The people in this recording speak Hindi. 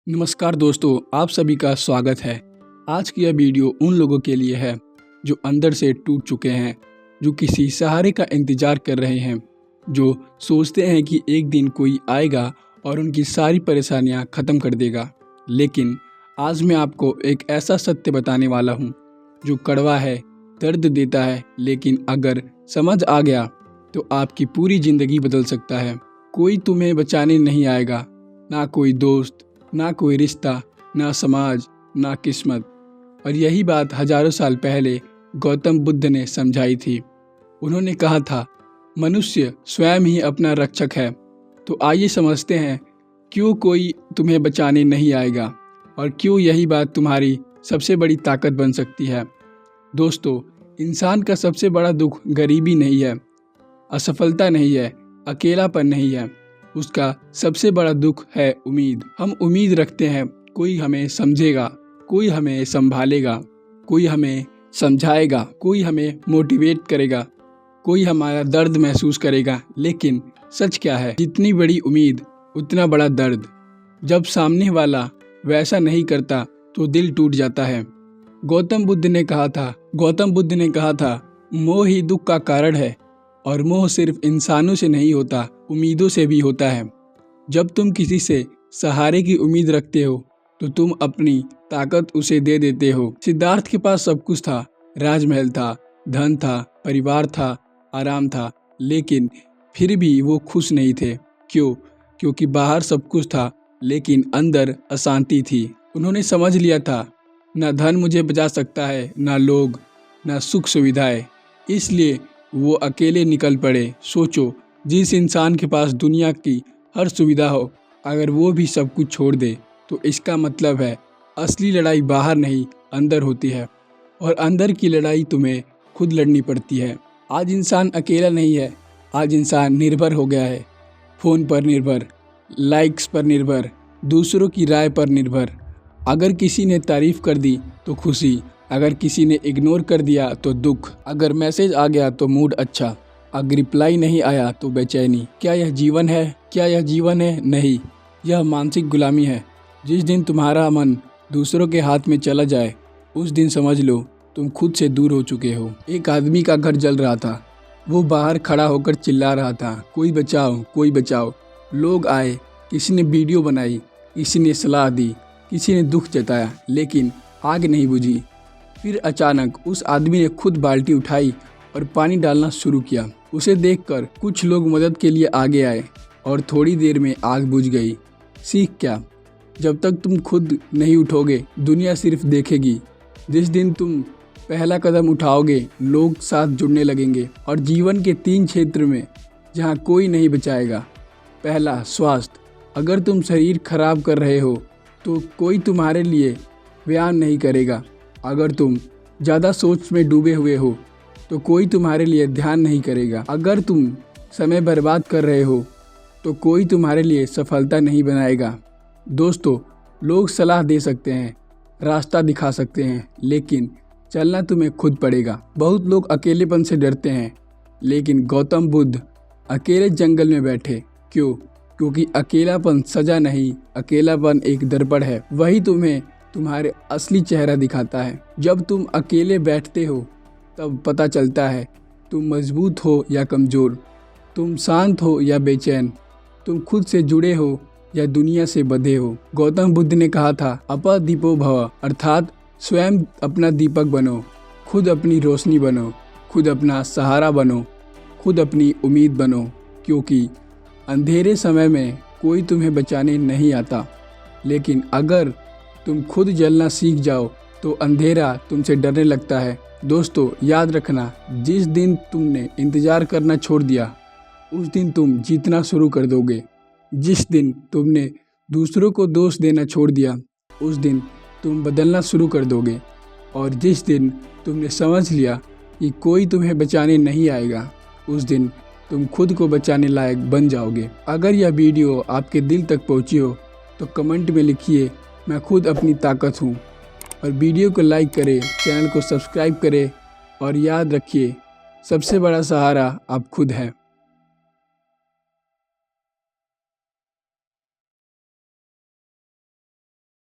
नमस्कार दोस्तों, आप सभी का स्वागत है। आज की यह वीडियो उन लोगों के लिए है जो अंदर से टूट चुके हैं, जो किसी सहारे का इंतज़ार कर रहे हैं, जो सोचते हैं कि एक दिन कोई आएगा और उनकी सारी परेशानियां ख़त्म कर देगा। लेकिन आज मैं आपको एक ऐसा सत्य बताने वाला हूं जो कड़वा है, दर्द देता है, लेकिन अगर समझ आ गया तो आपकी पूरी ज़िंदगी बदल सकता है। कोई तुम्हें बचाने नहीं आएगा, ना कोई दोस्त, ना कोई रिश्ता, ना समाज, ना किस्मत। और यही बात हजारों साल पहले गौतम बुद्ध ने समझाई थी। उन्होंने कहा था, मनुष्य स्वयं ही अपना रक्षक है। तो आइए समझते हैं क्यों कोई तुम्हें बचाने नहीं आएगा और क्यों यही बात तुम्हारी सबसे बड़ी ताकत बन सकती है। दोस्तों, इंसान का सबसे बड़ा दुख गरीबी नहीं है, असफलता नहीं है, अकेलापन नहीं है। उसका सबसे बड़ा दुख है उम्मीद। हम उम्मीद रखते हैं कोई हमें समझेगा, कोई हमें संभालेगा, कोई हमें समझाएगा, कोई हमें मोटिवेट करेगा, कोई हमारा दर्द महसूस करेगा। लेकिन सच क्या है? जितनी बड़ी उम्मीद उतना बड़ा दर्द। जब सामने वाला वैसा नहीं करता तो दिल टूट जाता है। गौतम बुद्ध ने कहा था, मोह ही दुख का कारण है और मोह सिर्फ इंसानों से नहीं होता, उम्मीदों से भी होता है। जब तुम किसी से सहारे की उम्मीद रखते हो तो तुम अपनी ताकत उसे दे देते हो। सिद्धार्थ के पास सब कुछ था, राजमहल था, धन था, परिवार था, आराम था, लेकिन फिर भी वो खुश नहीं थे। क्यों? क्योंकि बाहर सब कुछ था लेकिन अंदर अशांति थी। उन्होंने समझ लिया था, ना धन मुझे बचा सकता है, ना लोग, ना सुख सुविधाएं। इसलिए वो अकेले निकल पड़े। सोचो, जिस इंसान के पास दुनिया की हर सुविधा हो, अगर वो भी सब कुछ छोड़ दे तो इसका मतलब है असली लड़ाई बाहर नहीं, अंदर होती है। और अंदर की लड़ाई तुम्हें खुद लड़नी पड़ती है। आज इंसान अकेला नहीं है, आज इंसान निर्भर हो गया है। फ़ोन पर निर्भर, लाइक्स पर निर्भर, दूसरों की राय पर निर्भर। अगर किसी ने तारीफ़ कर दी तो खुशी, अगर किसी ने इग्नोर कर दिया तो दुख, अगर मैसेज आ गया तो मूड अच्छा, अगर रिप्लाई नहीं आया तो बेचैनी। क्या यह जीवन है? नहीं, यह मानसिक गुलामी है। जिस दिन तुम्हारा मन दूसरों के हाथ में चला जाए, उस दिन समझ लो तुम खुद से दूर हो चुके हो। एक आदमी का घर जल रहा था। वो बाहर खड़ा होकर चिल्ला रहा था, कोई बचाओ, कोई बचाओ। लोग आए, किसी ने वीडियो बनाई, किसी ने सलाह दी, किसी ने दुख जताया, लेकिन आग नहीं बुझी। फिर अचानक उस आदमी ने खुद बाल्टी उठाई और पानी डालना शुरू किया। उसे देखकर कुछ लोग मदद के लिए आगे आए और थोड़ी देर में आग बुझ गई। सीख क्या? जब तक तुम खुद नहीं उठोगे, दुनिया सिर्फ देखेगी। जिस दिन तुम पहला कदम उठाओगे, लोग साथ जुड़ने लगेंगे। और जीवन के 3 क्षेत्र में जहाँ कोई नहीं बचाएगा। पहला, स्वास्थ्य। अगर तुम शरीर खराब कर रहे हो तो कोई तुम्हारे लिए व्यायाम नहीं करेगा। अगर तुम ज़्यादा सोच में डूबे हुए हो तो कोई तुम्हारे लिए ध्यान नहीं करेगा। अगर तुम समय बर्बाद कर रहे हो तो कोई तुम्हारे लिए सफलता नहीं बनाएगा। दोस्तों, लोग सलाह दे सकते हैं, रास्ता दिखा सकते हैं, लेकिन चलना तुम्हें खुद पड़ेगा। बहुत लोग अकेलेपन से डरते हैं, लेकिन गौतम बुद्ध अकेले जंगल में बैठे। क्यों? क्योंकि अकेलापन सजा नहीं, अकेलापन एक दर्पण है। वही तुम्हें तुम्हारे असली चेहरा दिखाता है। जब तुम अकेले बैठते हो तब पता चलता है तुम मजबूत हो या कमज़ोर, तुम शांत हो या बेचैन, तुम खुद से जुड़े हो या दुनिया से बंधे हो। गौतम बुद्ध ने कहा था, अपा दीपो भव, अर्थात स्वयं अपना दीपक बनो, खुद अपनी रोशनी बनो, खुद अपना सहारा बनो, खुद अपनी उम्मीद बनो। क्योंकि अंधेरे समय में कोई तुम्हें बचाने नहीं आता, लेकिन अगर तुम खुद जलना सीख जाओ तो अंधेरा तुमसे डरने लगता है। दोस्तों, याद रखना, जिस दिन तुमने इंतज़ार करना छोड़ दिया, उस दिन तुम जीतना शुरू कर दोगे। जिस दिन तुमने दूसरों को दोष देना छोड़ दिया, उस दिन तुम बदलना शुरू कर दोगे। और जिस दिन तुमने समझ लिया कि कोई तुम्हें बचाने नहीं आएगा, उस दिन तुम खुद को बचाने लायक बन जाओगे। अगर यह वीडियो आपके दिल तक पहुंची हो तो कमेंट में लिखिए, मैं खुद अपनी ताकत हूँ। और वीडियो को लाइक करें, चैनल को सब्सक्राइब करें और याद रखिए, सबसे बड़ा सहारा आप खुद हैं।